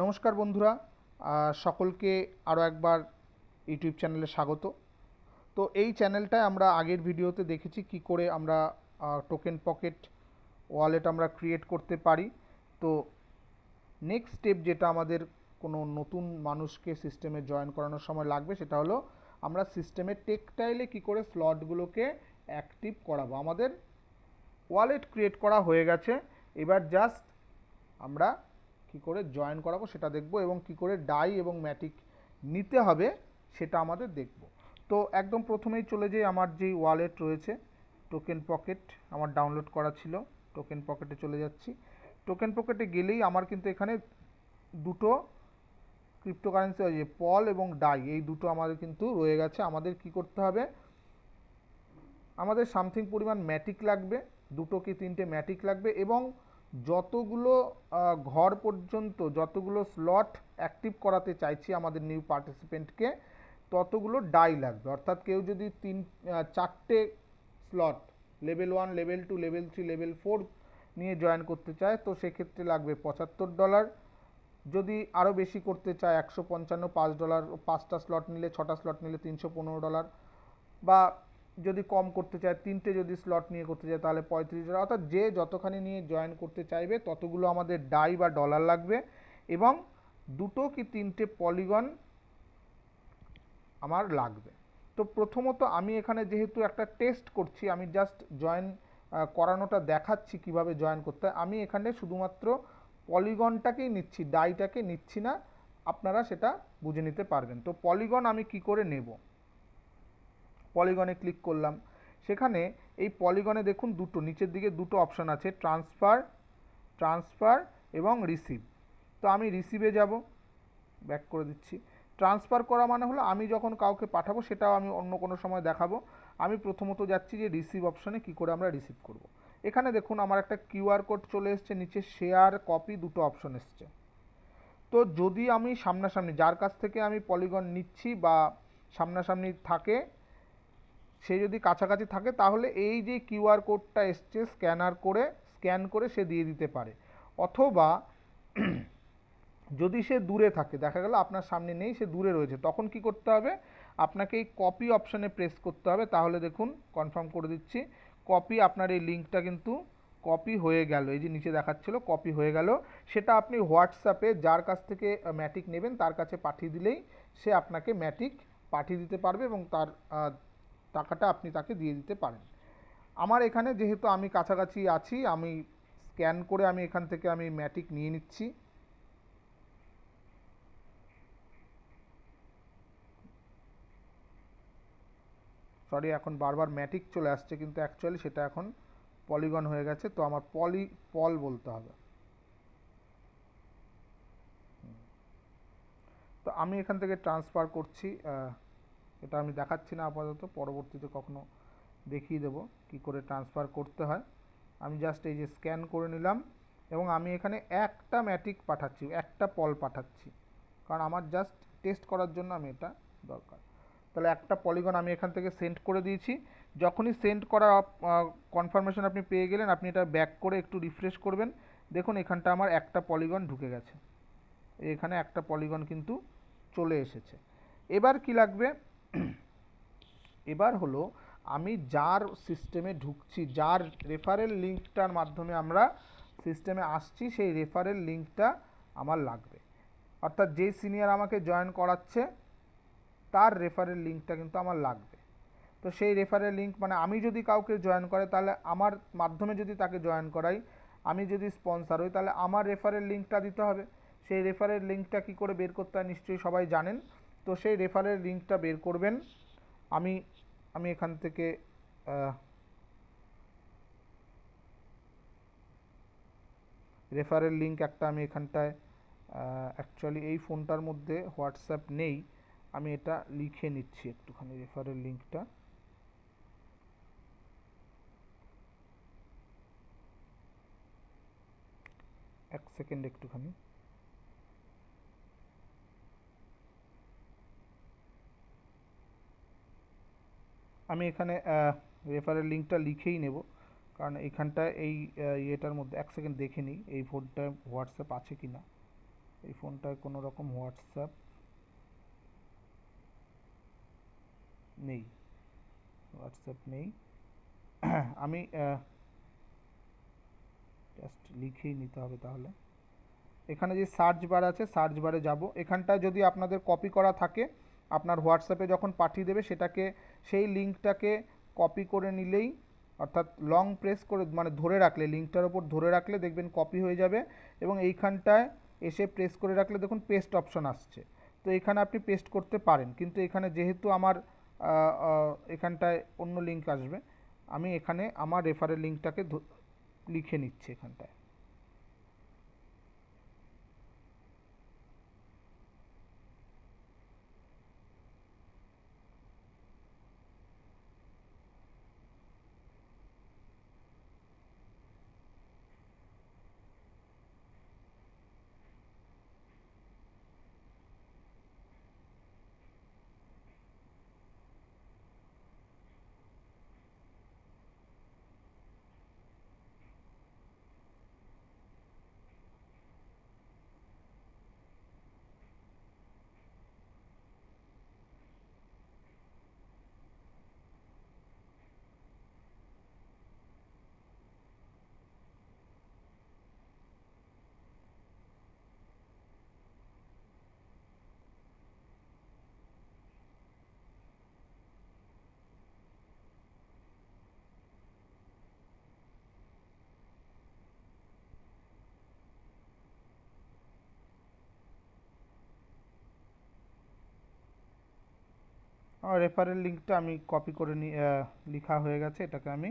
নমস্কার বন্ধুরা, সকলকে আরও একবার ইউটিউব চ্যানেলে স্বাগত। তো এই চ্যানেলটায় আমরা আগের ভিডিওতে দেখেছি কি করে আমরা টোকেন পকেট ওয়ালেট আমরা ক্রিয়েট করতে পারি। তো নেক্সট স্টেপ যেটা আমাদের কোনো নতুন মানুষকে সিস্টেমে জয়েন করানোর সময় লাগবে সেটা হলো আমরা সিস্টেমে টেকটাইলে কি করে স্লটগুলোকে অ্যাক্টিভ করাবো। আমাদের ওয়ালেট ক্রিয়েট করা হয়ে গেছে, এবার জাস্ট আমরা কি করে জয়েন করাবো সেটা দেখব এবং কি করে ডাই এবং ম্যাটিক নিতে হবে সেটা আমাদের দেখব। তো একদম প্রথমেই চলে যাই, আমার যেই ওয়ালেট রয়েছে টোকেন পকেট আমার ডাউনলোড করা ছিল, টোকেন পকেটে চলে যাচ্ছি। টোকেন পকেটে গেলেই আমার কিন্তু এখানে দুটো ক্রিপ্টোকারেন্সি আছে, পল এবং ডাই, এই দুটো আমাদের কিন্তু রয়ে গেছে। আমাদের কি করতে হবে, আমাদের সামথিং পরিমাণ ম্যাটিক লাগবে, দুটো কি তিনটে ম্যাটিক লাগবে এবং যতগুলো ঘর পর্যন্ত যতগুলো স্লট অ্যাক্টিভ করাতে চাইছি আমাদের নিউ পার্টিসিপেন্টকে ততগুলো ডাই লাগবে। অর্থাৎ কেউ যদি চারটে slot level 1, level 2, level 3, level 4 নিয়ে জয়েন করতে চায় তো সেক্ষেত্রে লাগবে $75। যদি আরও বেশি করতে চায় $155, $5, 5টা স্লট নিলে 6টা স্লট নিলে $315, বা যদি কম করতে চায় তিনটে যদি স্লট নিয়ে করতে চায় তাহলে $35। অর্থাৎ যে যতখানি নিয়ে জয়েন করতে চাইবে ততগুলো আমাদের ডাই বা ডলার লাগবে এবং দুটো কি তিনটে পলিগন আমার লাগবে। তো প্রথমত আমি এখানে যেহেতু একটা টেস্ট করছি, আমি জাস্ট জয়েন করানোটা দেখাচ্ছি কিভাবে জয়েন করতে হয়। আমি এখানে শুধুমাত্র পলিগনটাকেই নিচ্ছি, ডাইটাকে নিচ্ছি না, আপনারা সেটা বুঝে নিতে পারবেন। তো পলিগন আমি কি করে নেব, পলিগনে ক্লিক করলাম, সেখানে এই পলিগনে দেখুন দুটো নিচের দিকে দুটো অপশান আছে, ট্রান্সফার এবং রিসিভ। তো আমি রিসিভে যাব, ব্যাক করে দিচ্ছি। ট্রান্সফার করা মানে হলো আমি যখন কাউকে পাঠাবো, সেটাও আমি অন্য কোনো সময় দেখাবো। আমি প্রথমত যাচ্ছি যে রিসিভ অপশানে কি করে আমরা রিসিভ করব। এখানে দেখুন আমার একটা কিউআর কোড চলে এসছে, নিচে শেয়ার কপি দুটো অপশন এসছে। তো যদি আমি সামনাসামনি যার কাছ থেকে আমি পলিগন নিচ্ছি বা সামনাসামনি থাকে, সে যদি কাছাকাছি থাকে তাহলে এই যে কিউআর কোডটা এসছে স্ক্যান করে সে দিয়ে দিতে পারে। অথবা যদি সে দূরে থাকে, দেখা গেল আপনার সামনে নেই, সে দূরে রয়েছে, তখন কি করতে হবে, আপনাকে এই কপি অপশানে প্রেস করতে হবে। তাহলে দেখুন কনফার্ম করে দিচ্ছি, কপি, আপনার এই লিঙ্কটা কিন্তু কপি হয়ে গেল, এই যে নিচে দেখাচ্ছিল কপি হয়ে গেল। সেটা আপনি হোয়াটসঅ্যাপে যার কাছ থেকে ম্যাটিক নেবেন তার কাছে পাঠিয়ে দিলেই সে আপনাকে ম্যাটিক পাঠিয়ে দিতে পারবে এবং তার টাকাটা আপনি তাকে দিয়ে দিতে পারেন। আমার এখানে যেহেতু আমি কাছাকাছি আছি, আমি স্ক্যান করে আমি এখান থেকে আমি ম্যাটিক নিয়ে নিচ্ছি। সরি, এখন বারবার ম্যাটিক চলে আসছে কিন্তু অ্যাকচুয়ালি সেটা এখন পলিগন হয়ে গেছে, তো আমার পল বলতে হবে। তো আমি এখান থেকে ট্রান্সফার করছি, এটা আমি দেখাচ্ছি না আপাতত, পরবর্তীতে কখনো দেখিয়ে দেবো কি করে ট্রান্সফার করতে হয়। আমি জাস্ট এই যে স্ক্যান করে নিলাম এবং আমি এখানে একটা ম্যাটিক পাঠাচ্ছি, একটা পল পাঠাচ্ছি, কারণ আমার জাস্ট টেস্ট করার জন্য আমি এটা দরকার। তাহলে একটা পলিগন আমি এখান থেকে সেন্ড করে দিয়েছি। যখনই সেন্ড করা কনফার্মেশন আপনি পেয়ে গেলেন, আপনি এটা ব্যাক করে একটু রিফ্রেশ করবেন, দেখুন এখানটা আমার একটা পলিগন ঢুকে গেছে, এখানে একটা পলিগন কিন্তু চলে এসেছে। এবার কি লাগবে, এবার হলো আমি যার সিস্টেমে ঢুকছি, যার রেফারেল লিঙ্কটার মাধ্যমে আমরা সিস্টেমে আসছি, সেই রেফারেল লিঙ্কটা আমার লাগবে। অর্থাৎ যেই সিনিয়র আমাকে জয়েন করাচ্ছে তার রেফারেল লিঙ্কটা কিন্তু আমার লাগবে। তো সেই রেফারেল লিঙ্ক মানে আমি যদি কাউকে জয়েন করে তাহলে আমার মাধ্যমে যদি তাকে জয়েন করাই, আমি যদি স্পন্সার হই তাহলে আমার রেফারেল লিঙ্কটা দিতে হবে। সেই রেফারেল লিঙ্কটা কী করে বের করতে হয় নিশ্চয়ই সবাই জানেন। তো সেই রেফারেল লিঙ্কটা বের করবেন। আমি আমি এখান থেকে রেফারেল লিঙ্ক একটা আমি এখানটায় অ্যাকচুয়ালি এই ফোনটার মধ্যে হোয়াটসঅ্যাপ নেই, আমি এটা লিখে নিচ্ছি একটুখানি রেফারেল লিঙ্কটা। এক সেকেন্ড একটুখানি, আমি এখানে রেফারেল লিঙ্কটা লিখেই নেব, কারণ এইখানটায় এই ইয়েটার মধ্যে এক সেকেন্ড দেখে নিই এই ফোনটায় হোয়াটসঅ্যাপ আছে কি না। এই ফোনটায় কোনো রকম হোয়াটসঅ্যাপ নেই, হোয়াটসঅ্যাপ নেই। আমি জাস্ট লিখেই নিতে হবে তাহলে। এখানে যে সার্চ বার আছে, সার্চ বারে যাব। এখানটায় যদি আপনাদের কপি করা থাকে, আপনার হোয়াটসঅ্যাপে যখন পাঠিয়ে দেবে সেটাকে, সেই লিঙ্কটাকে কপি করে নিলেই, অর্থাৎ লং প্রেস করে মানে ধরে রাখলে, লিঙ্কটার ওপর ধরে রাখলে দেখবেন কপি হয়ে যাবে। এবং এইখানটায় এসে প্রেস করে রাখলে দেখুন পেস্ট অপশন আসছে। তো এখানে আপনি পেস্ট করতে পারেন, কিন্তু এখানে যেহেতু আমার এখানটায় অন্য লিঙ্ক আসবে, আমি এখানে আমার রেফারেল লিঙ্কটাকে লিখে নিচ্ছি এখানটায়। আমার রেফারেল লিঙ্কটা আমি কপি করে লেখা হয়ে গেছে। এটাকে আমি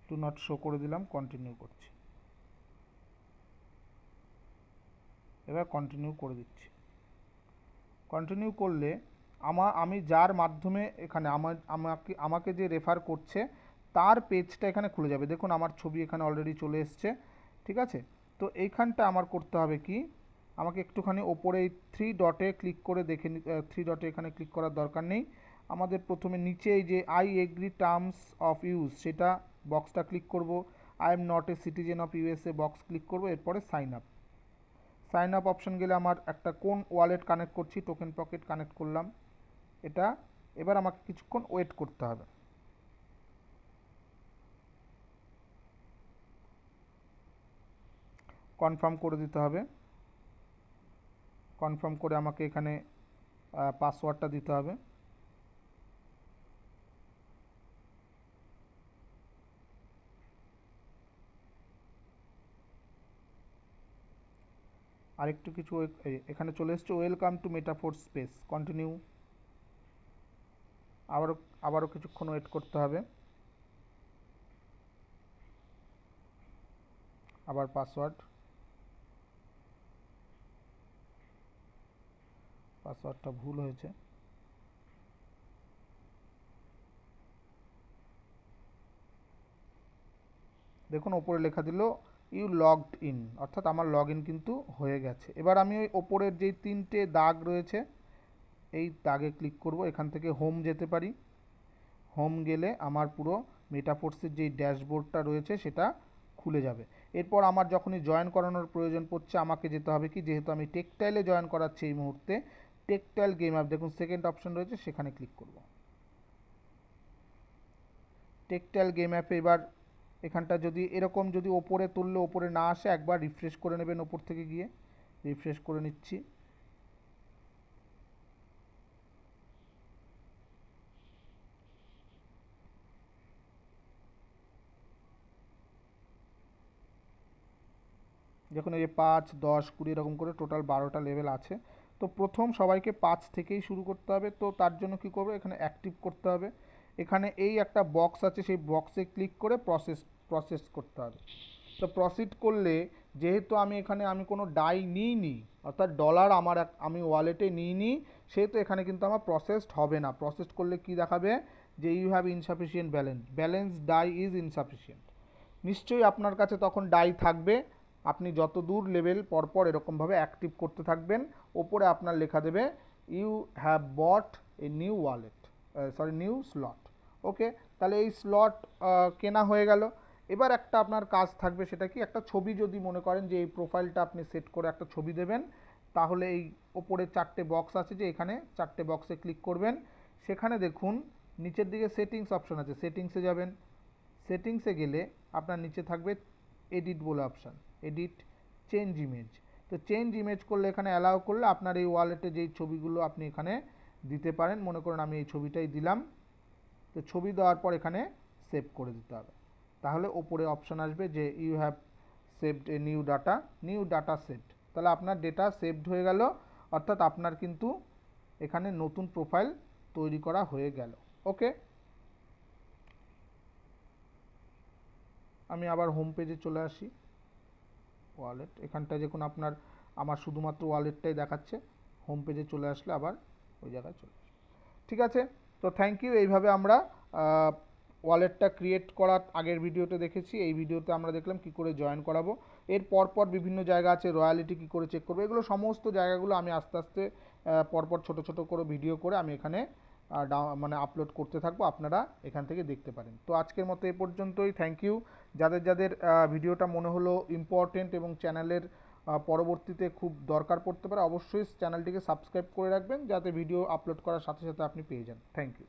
টু নট শো করে দিলাম, কন্টিনিউ করছি। এবার কন্টিনিউ করে দিচ্ছি। কন্টিনিউ করলে আমি যার মাধ্যমে এখানে আমাকে যে রেফার করছে তার পেজটা এখানে খুলে যাবে। দেখুন আমার ছবি এখানে অলরেডি চলে এসছে, ঠিক আছে। তো এইখানটা আমার করতে হবে কি, আমাকে একটুখানি ওপরে এই থ্রি ডটে ক্লিক করে দেখে থ্রি ডটে এখানে ক্লিক করার দরকার নেই। আমাদের প্রথমে নিচে এই যে I agree terms of use, সেটা বক্সটা ক্লিক করব। I am not a citizen of USA box click করব। এরপরে sign up, sign up option গেলে আমার একটা কোন ওয়ালেট কানেক্ট করছি, টোকেন পকেট কানেক্ট করলাম এটা। এবার আমাকে কিছুক্ষণ ওয়েট করতে হবে। কনফার্ম করে দিতে হবে। কনফার্ম করে আমাকে এখানে পাসওয়ার্ডটা দিতে হবে। আরেকটু কিছু এখানে চলে এসছে, welcome to metaphors space, continue. আবারও আবারও কিছুক্ষণ ওয়েট করতে হবে। আবার পাসওয়ার্ডটা ভুল হয়েছে। দেখুন ওপরে লেখা দিল ইউ লগড ইন, অর্থাৎ আমার লগ ইন কিন্তু হয়ে গেছে। এবার আমি ওই ওপরের যেই তিনটে দাগ রয়েছে এই দাগে ক্লিক করব। এখান থেকে হোম যেতে পারি। হোম গেলে আমার পুরো মেটাফোর্সের যেই ড্যাশবোর্ডটা রয়েছে সেটা খুলে যাবে। এরপর আমার যখনই জয়েন করানোর প্রয়োজন পড়ছে, আমাকে যেতে হবে কি, যেহেতু আমি টেকটাইলে জয়েন করাচ্ছি এই মুহূর্তে, টেকটাইল গেম অ্যাপ দেখুন সেকেন্ড অপশন রয়েছে, সেখানে ক্লিক করব। টেকটাইল গেম অ্যাপে এবার এখানটা যদি এরকম যদি ওপরে তুললে ওপরে না আসে, একবার রিফ্রেশ করে নেবেন ওপর থেকে গিয়ে। রিফ্রেশ করে নিচ্ছি। দেখুন এই যে 5, 10, 20 এরকম করে টোটাল 12টা লেভেল আছে। তো প্রথম সবাইকে 5 থেকেই শুরু করতে হবে। তো তার জন্য কি করব, এখানে অ্যাক্টিভ করতে হবে। এখানে এই একটা বক্স আছে, সেই বক্সে ক্লিক করে প্রসেস করতে হবে। তো প্রসিড করলে, যেহেতু আমি কোনো ডাই নিইনি, অর্থাৎ ডলার আমি ওয়ালেটে নিইনি, সেহেতু এখানে কিন্তু আমার প্রসেসড হবে না। প্রসেস করলে কি দেখাবে, যে you have insufficient balance DAI is insufficient. নিশ্চয়ই আপনার কাছে তখন ডাই থাকবে। আপনি যত দূর লেভেল পরপর এরকমভাবে অ্যাক্টিভ করতে থাকবেন। ওপরে আপনার লেখা দেবে you have got a new wallet, new slot. Okay, তাহলে এই স্লট কেনা হয়ে গেল। এবার একটা আপনার কাজ থাকবে, সেটা কি, একটা ছবি যদি মনে করেন যে এই প্রোফাইলটা আপনি সেট করে একটা ছবি দেবেন, তাহলে এই ওপরে 4টে বক্স আছে, যে এখানে 4টে বক্সে ক্লিক করবেন। সেখানে দেখুন নিচের দিকে সেটিংস অপশন আছে, সেটিংসে যাবেন। সেটিংসে গেলে আপনার নিচে থাকবে এডিট বলে অপশান, এডিট চেঞ্জ ইমেজ। তো চেঞ্জ ইমেজ করলে, এখানে অ্যালাউ করলে আপনার এই ওয়ালেটে যেই ছবিগুলো আপনি এখানে দিতে পারেন, মনে করুন আমি এই ছবিটাই দিলাম। তো ছবি দেওয়ার পর এখানে সেভ করে দিতে হবে। তাহলে ওপরে অপশান আসবে যে you have saved a new data set. তাহলে আপনার ডেটা সেভড হয়ে গেল, অর্থাৎ আপনার কিন্তু এখানে নতুন প্রোফাইল তৈরি করা হয়ে গেল। ওকে, আমি আবার হোম পেজে চলে আসি। ওয়ালেট, এখানটায় দেখুন আমার শুধুমাত্র ওয়ালেটটাই দেখাচ্ছে। হোম পেজে চলে আসলে আবার ওই জায়গায় চলে আসবে। ঠিক আছে, তো থ্যাংক ইউ। এইভাবে আমরা ওয়ালেটটা ক্রিয়েট করার আগের ভিডিওতে দেখেছি, এই ভিডিওতে আমরা দেখলাম কি করে জয়েন করাবো। এর পরপর বিভিন্ন জায়গা আছে, রয়্যালিটি কি করে চেক করবো, এগুলো সমস্ত জায়গাগুলো আমি আস্তে আস্তে পরপর ছোট ছোট করে ভিডিও করে আমি এখানে মানে আপলোড করতে থাকবো, আপনারা এখান থেকে দেখতে পারেন। তো আজকের মতো এ পর্যন্তই। Thank you. যাদের যাদের ভিডিওটা মনে হলো ইম্পর্টেন্ট এবং চ্যানেলের পরবর্তীতে খুব দরকার পড়তে পারে, অবশ্যই চ্যানেলটিকে সাবস্ক্রাইব করে রাখবেন, যাতে ভিডিও আপলোড করার সাথে সাথে আপনি পেয়ে যান। Thank you.